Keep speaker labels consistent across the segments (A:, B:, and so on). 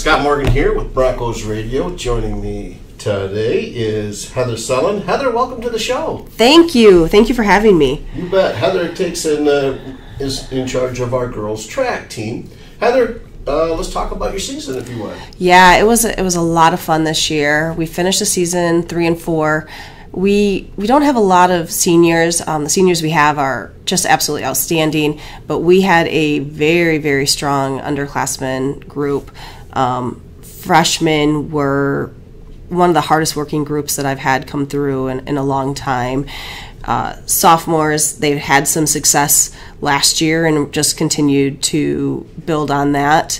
A: Scott Morgan here with Broncos Radio. Joining me today is Heather Sellon. Heather, welcome to the show.
B: Thank you. Thank you for having me.
A: You bet. Heather is in charge of our girls' track team. Heather, let's talk about your season, if you would.
B: Yeah, it was a lot of fun this year. We finished the season 3-4. We don't have a lot of seniors. The seniors we have are just absolutely outstanding, but we had a very, very strong underclassmen group. Freshmen were one of the hardest working groups that I've had come through in a long time. Sophomores, they've had some success last year and just continued to build on that.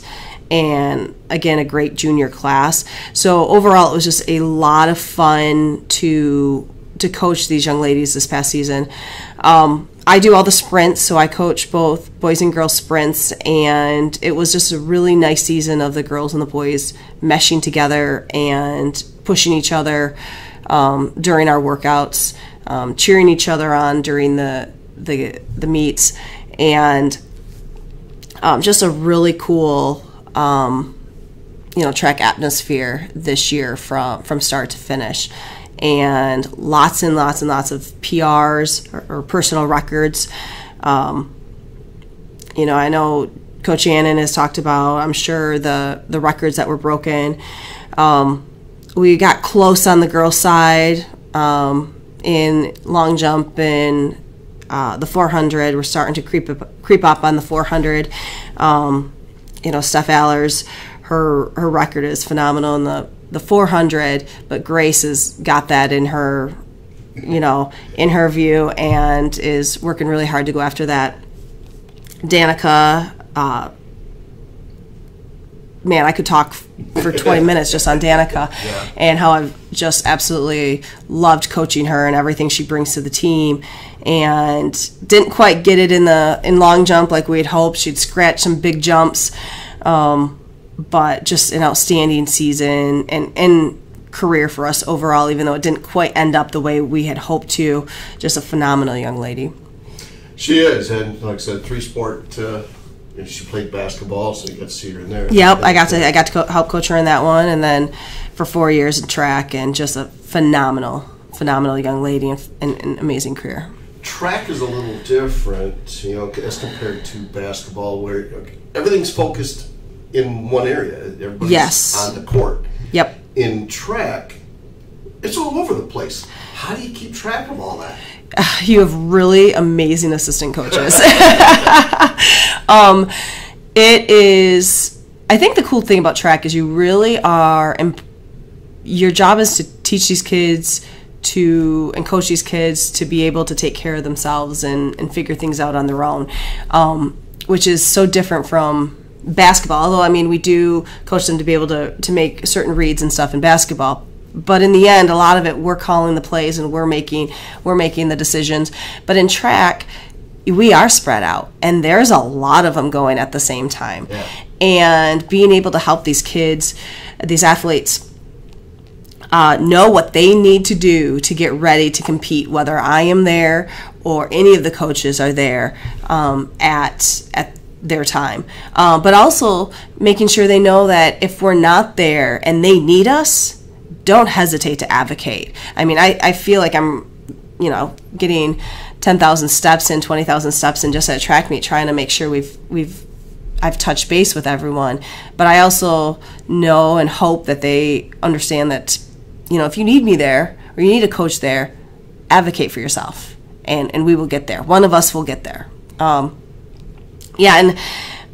B: And again, a great junior class. So overall, it was just a lot of fun to coach these young ladies this past season. I do all the sprints, so I coach both boys and girls sprints, and it was just a really nice season of the girls and the boys meshing together and pushing each other during our workouts, cheering each other on during the meets, and just a really cool track atmosphere this year from start to finish. And lots and lots and lots of PRs or personal records. I know Coach Annan has talked about, I'm sure, the records that were broken. We got close on the girls' side in long jump and the 400. We're starting to creep up on the 400. Steph Allers, her record is phenomenal in the 400, but Grace has got that in her, in her view, and is working really hard to go after that. Danica, man, I could talk for 20 minutes just on Danica, and how I've just absolutely loved coaching her and everything she brings to the team. And didn't quite get it in long jump like we had hoped. She'd scratched some big jumps. But just an outstanding season and career for us overall, even though it didn't quite end up the way we had hoped to. Just a phenomenal young lady.
A: She is, and like I said, three-sport. She played basketball, so you got to see her in there.
B: Yep, I got to help coach her in that one, and then for 4 years in track, and just a phenomenal young lady and an amazing career.
A: Track is a little different, as compared to basketball, where everything's focused in one area. Everybody's on the court.
B: Yep. In
A: track, it's all over the place. How do you keep track of all that?
B: You have really amazing assistant coaches. It is, I think the cool thing about track is you really are, your job is to teach these kids and coach these kids to be able to take care of themselves and figure things out on their own, which is so different from basketball. Although, we do coach them to be able to make certain reads and stuff in basketball. But in the end, a lot of it, we're calling the plays and we're making the decisions. But in track, we are spread out, and there's a lot of them going at the same time. Yeah. And being able to help these kids, these athletes, know what they need to do to get ready to compete, whether I am there or any of the coaches are there at their time. But also making sure they know that if we're not there and they need us, don't hesitate to advocate. I feel like I'm, getting 10,000 steps in, 20,000 steps in just at a track meet, trying to make sure I've touched base with everyone. But I also know and hope that they understand that, if you need me there or you need a coach there, advocate for yourself, and we will get there. One of us will get there. And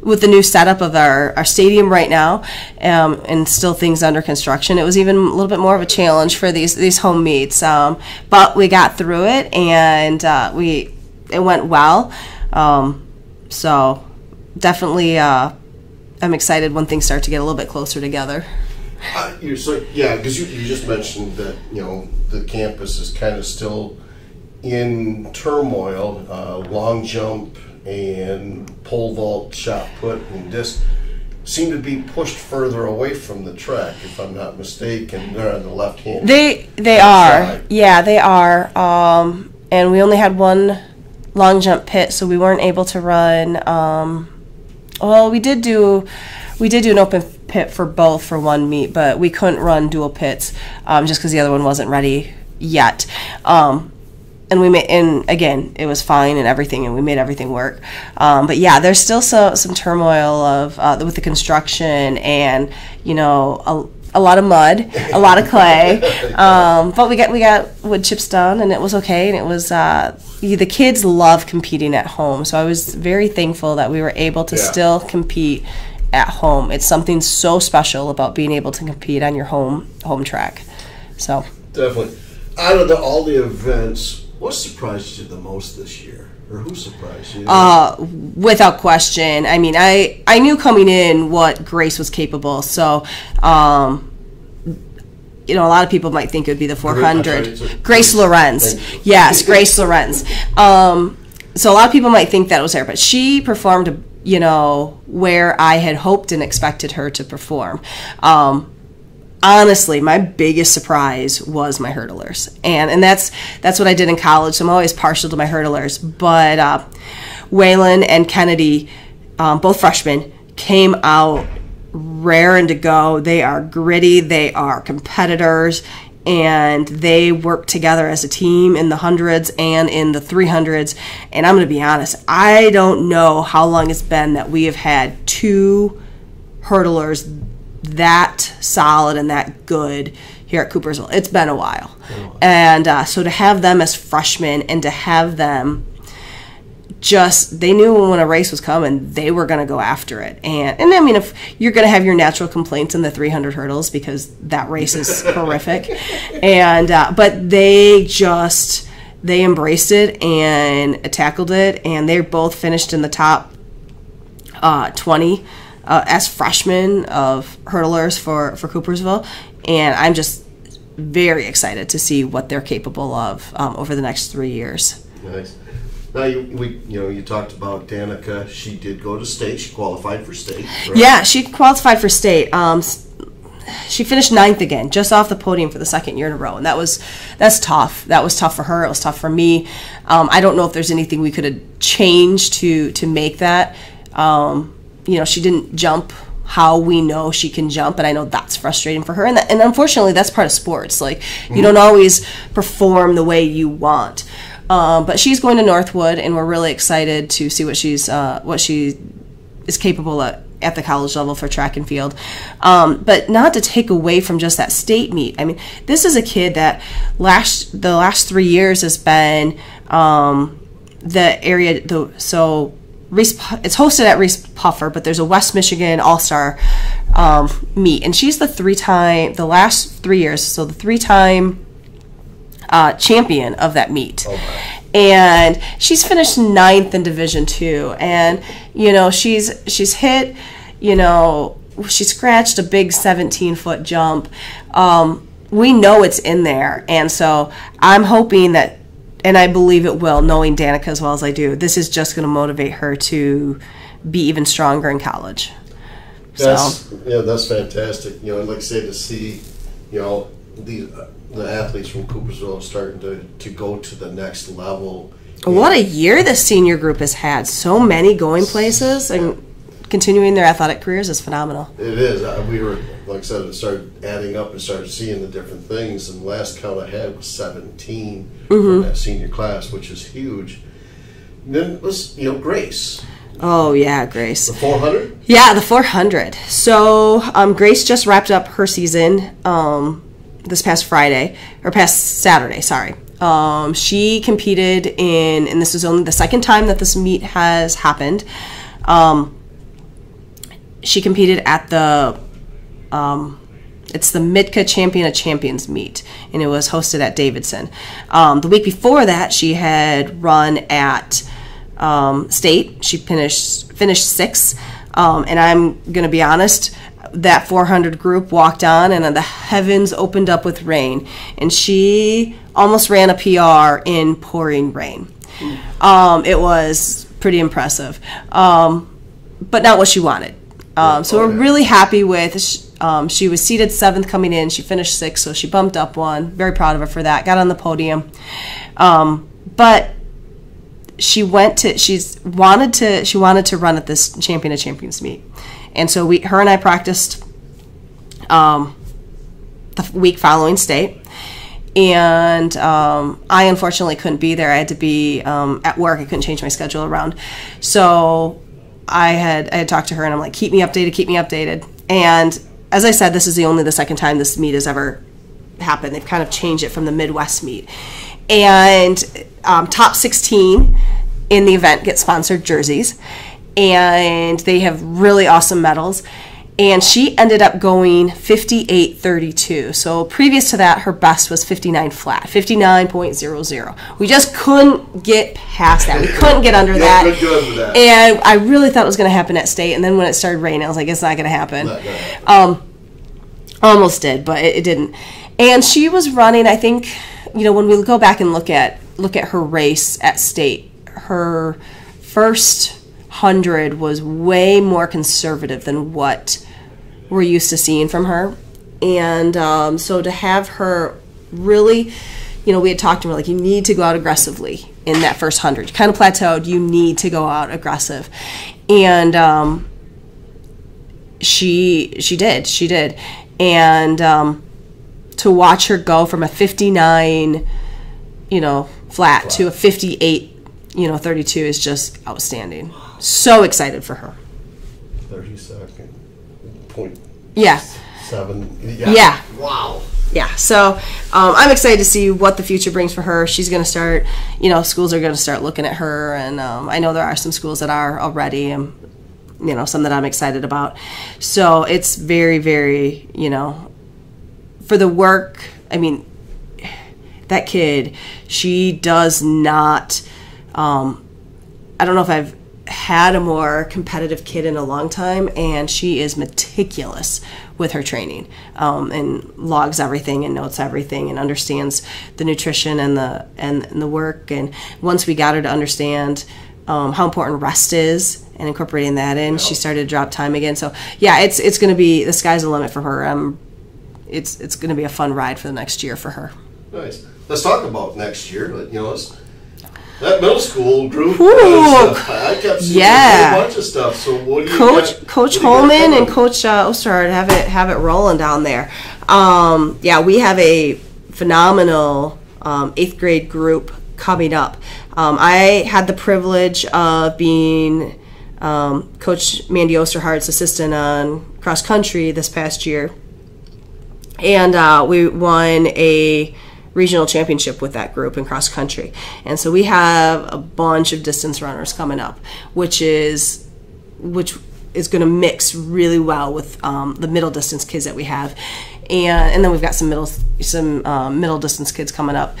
B: with the new setup of our stadium right now, and still things under construction, it was even a little bit more of a challenge for these home meets. But we got through it, and it went well. So definitely, I'm excited when things start to get a little bit closer together.
A: Because you just mentioned that the campus is kind of still in turmoil. Long jump and pole vault, shot put, and disc seem to be pushed further away from the track, if I'm not mistaken. They're on the left hand.
B: They are. Yeah, they are. And we only had one long jump pit, so we weren't able to run. Well, we did do an pit for both for one meet, but we couldn't run dual pits just because the other one wasn't ready yet. And we made, and again, it was fine and everything, and we made everything work. But yeah, there's still some turmoil of with the construction, and a lot of mud, a lot of clay. But we got wood chips done, and it was okay. And it was the kids love competing at home, so I was very thankful that we were able to still compete at home. It's something so special about being able to compete on your home track. So
C: definitely, out of all the events, what surprised you the most this year, or who surprised you?
B: Without question. I mean, I knew coming in what Grace was capable. So, a lot of people might think it would be the 400. Grace Lorenz. Yes, Grace Lorenz. So a lot of people might think that was her, but she performed, where I had hoped and expected her to perform. Honestly, my biggest surprise was my hurdlers, and that's what I did in college. So I'm always partial to my hurdlers. But Waylon and Kennedy, both freshmen, came out raring to go. They are gritty. They are competitors, and they work together as a team in the hundreds and in the 300s. And I'm going to be honest, I don't know how long it's been that we have had two hurdlers that solid and that good here at Coopersville. It's been a while. And so to have them as freshmen, and to have them they knew when a race was coming, they were going to go after it. And I mean, if you're going to have your natural complaints in the 300 hurdles, because that race is horrific. And but they embraced it and tackled it, and they both finished in the top 20 as freshmen of hurdlers for Coopersville, and I'm just very excited to see what they're capable of over the next 3 years.
C: Nice. Now you talked about Danica. She did go to state. She qualified for state. Right?
B: Yeah, she qualified for state. She finished 9th again, just off the podium for the second year in a row, and that's tough. That was tough for her. It was tough for me. I don't know if there's anything we could have changed to make that. She didn't jump how we know she can jump, and I know that's frustrating for her. And unfortunately, that's part of sports. Like, you don't always perform the way you want. But she's going to Northwood, and we're really excited to see what she is capable at the college level for track and field. But not to take away from just that state meet. I mean, this is a kid that the last 3 years has been the area. It's hosted at Reese Puffer, but there's a West Michigan All-Star meet, and she's the last 3 years, so the 3-time champion of that meet. Oh, wow. And she's finished 9th in Division II, and she's hit, she scratched a big 17-foot jump. We know it's in there, and so I'm hoping that, and I believe it will, knowing Danica as well as I do, this is just going to motivate her to be even stronger in college.
C: That's fantastic. Like I say, to see, the athletes from Coopersville starting to go to the next level.
B: What a year this senior group has had. So many going places and continuing their athletic careers is phenomenal.
C: It is. We were, like I said, it started adding up and started seeing the different things, and the last count I had was 17 from that senior class, which is huge. And then it was, Grace.
B: Oh, yeah, Grace.
C: The 400?
B: Yeah, the 400. So Grace just wrapped up her season this past Saturday, sorry. She competed and this is only the second time that this meet has happened. She competed at it's the Midca Champion of Champions meet, and it was hosted at Davidson. The week before that, she had run at state. She finished 6th, and I'm going to be honest, that 400 group walked on, and the heavens opened up with rain, and she almost ran a PR in pouring rain. It was pretty impressive, but not what she wanted. So we're really happy with. She was seated 7th coming in. She finished 6th, so she bumped up one. Very proud of her for that. Got on the podium, but she wanted to run at this Champion of Champions meet, and so her and I practiced the week following state. And I unfortunately couldn't be there. I had to be at work. I couldn't change my schedule around. So I had talked to her, and I'm like, keep me updated. And as I said, this is only the second time this meet has ever happened. They've kind of changed it from the Midwest meet. And top 16 in the event get sponsored jerseys. And they have really awesome medals. And she ended up going 58.32. So previous to that, her best was 59 flat, 59.00. We just couldn't get past that. We couldn't get under that. And I really thought it was going to happen at state. And then when it started raining, I was like, it's not going to happen. Almost did, but it didn't. And she was running, I think, when we go back and look at her race at state, her first 100 was way more conservative than what we're used to seeing from her. And so to have her really, we had talked to her, like, you need to go out aggressively in that first 100. You kind of plateaued, you need to go out aggressive. And she did. And to watch her go from a 59, flat to a 58, 32 is just outstanding. So excited for her.
A: 32nd. Point.
B: Yeah.
A: 7.
B: Yeah.
A: Wow.
B: Yeah. So I'm excited to see what the future brings for her. She's going to start, schools are going to start looking at her. And I know there are some schools that are already, and, some that I'm excited about. So it's very, very, for the work, I mean, that kid, she does not, I don't know if I've had a more competitive kid in a long time, and she is meticulous with her training, and logs everything and notes everything and understands the nutrition and the work. And once we got her to understand how important rest is and incorporating that in, she started to drop time again. So yeah, it's going to be, the sky's the limit for her. It's going to be a fun ride for the next year for her.
A: Nice. Let's talk about next year. That middle school group, I kept seeing a whole bunch of stuff. So what do you
B: Coach Holman and Coach Osterhard have it rolling down there. We have a phenomenal 8th grade group coming up. I had the privilege of being Coach Mandy Osterhard's assistant on cross country this past year, and we won a regional championship with that group in cross country. And so we have a bunch of distance runners coming up, which is going to mix really well with the middle distance kids that we have. And then we've got some middle distance kids coming up.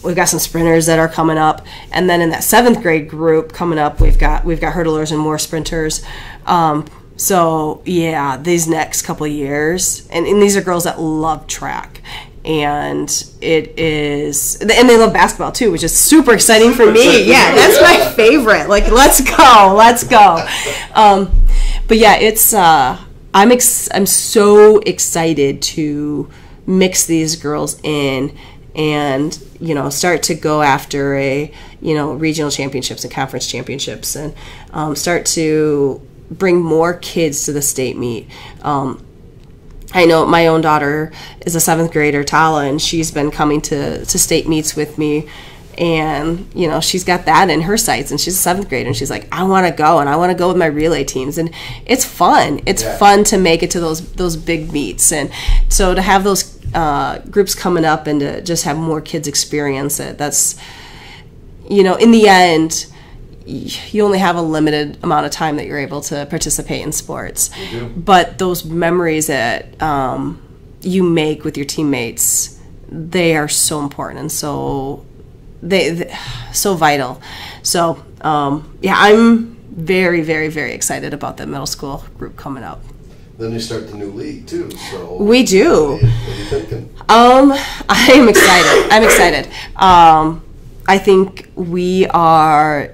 B: We've got some sprinters that are coming up, and then in that 7th grade group coming up, we've got hurdlers and more sprinters. So yeah, these next couple of years, and these are girls that love track, and and they love basketball too, which is super exciting for me. Yeah, that's my favorite. Like, let's go. But yeah, it's I'm so excited to mix these girls in and start to go after a regional championships and conference championships, and start to bring more kids to the state meet. I know my own daughter is a 7th grader, Tala, and she's been coming to state meets with me, and she's got that in her sights, and she's a 7th grader, and she's like, I want to go, and I want to go with my relay teams, and it's fun. It's fun to make it to those big meets, and so to have those groups coming up and to just have more kids experience it, that's in the end, you only have a limited amount of time that you're able to participate in sports. But those memories that you make with your teammates, they are so important and so so vital. So I'm very, very, very excited about the middle school group coming up.
A: Then you start the new league too. So
B: we do.
A: What are you thinking?
B: I'm excited. I think we are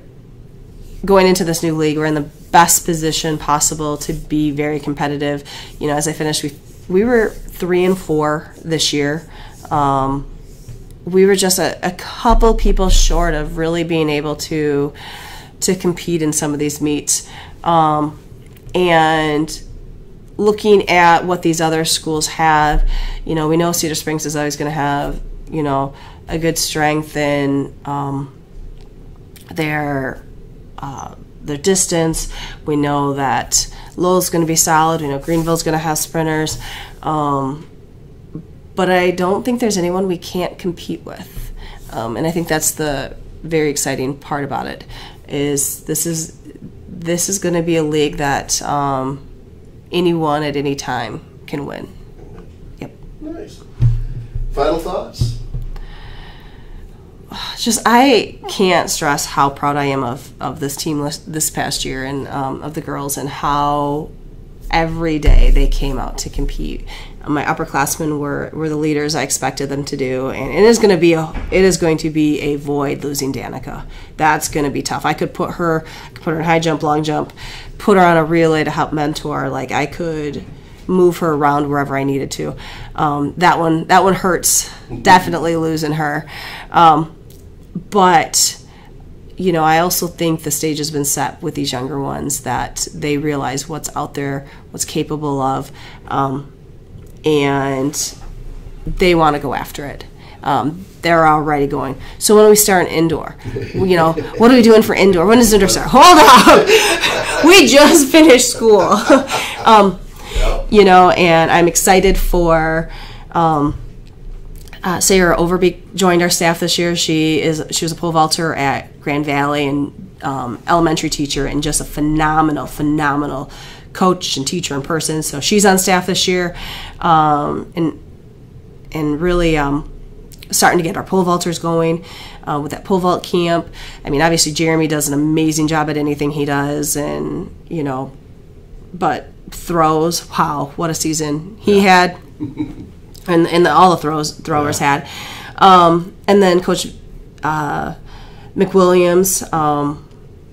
B: going into this new league. We're in the best position possible to be very competitive. As I finished, we were 3-4 this year. We were just a couple people short of really being able to compete in some of these meets. And looking at what these other schools have, we know Cedar Springs is always going to have, a good strength in their distance. We know that Lowell's going to be solid. We know Greenville's going to have sprinters. But I don't think there's anyone we can't compete with. And I think that's the very exciting part about it, is this is going to be a league that anyone at any time can win. Yep.
C: Nice. Final thoughts?
B: Just, I can't stress how proud I am of this team this past year, and of the girls, and how every day they came out to compete. My upperclassmen were the leaders I expected them to do, and it is going to be a void losing Danica. That's going to be tough. I could put her in high jump, long jump, put her on a relay to help mentor. Like, I could move her around wherever I needed to. That one hurts. Definitely losing her. But I also think the stage has been set with these younger ones, that they realize what's out there, what's capable of, and they want to go after it. They're already going. So when we start an indoor, what are we doing for indoor? When does indoor start? Hold on, we just finished school. And I'm excited for. Sarah Overbeek joined our staff this year. She was a pole vaulter at Grand Valley, and elementary teacher, and just a phenomenal coach and teacher in person. So she's on staff this year, and really starting to get our pole vaulters going with that pole vault camp. I mean, obviously Jeremy does an amazing job at anything he does, and but throws, wow, what a season he had. And all the throwers had. And then Coach McWilliams,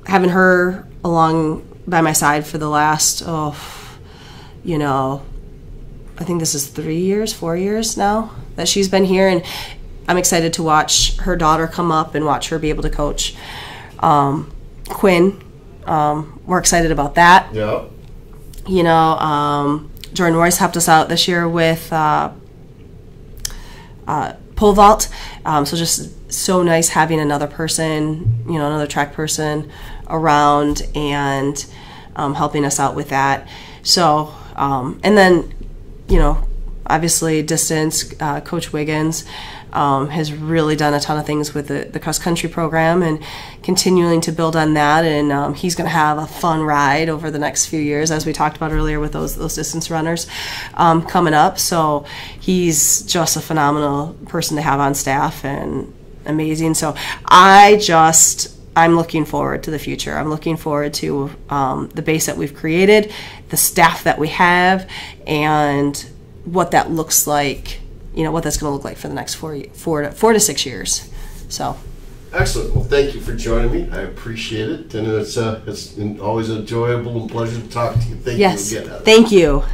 B: having her along by my side for the last, I think this is 4 years now that she's been here. And I'm excited to watch her daughter come up and watch her be able to coach. Quinn, we're excited about that.
C: Yeah.
B: Jordan Royce helped us out this year with pole vault, so just so nice having another person, another track person around, and helping us out with that. So and then obviously distance, Coach Wiggins has really done a ton of things with the cross country program, and continuing to build on that. And he's going to have a fun ride over the next few years, as we talked about earlier with those distance runners coming up. So he's just a phenomenal person to have on staff, and amazing. So I'm looking forward to the future. I'm looking forward to the base that we've created, the staff that we have, and what that looks like. What that's going to look like for the next 4 to 6 years. So,
C: excellent. Well, thank you for joining me. I appreciate it, and it's always enjoyable and pleasure to talk to you. Thank you again, Heather.
B: Thank you.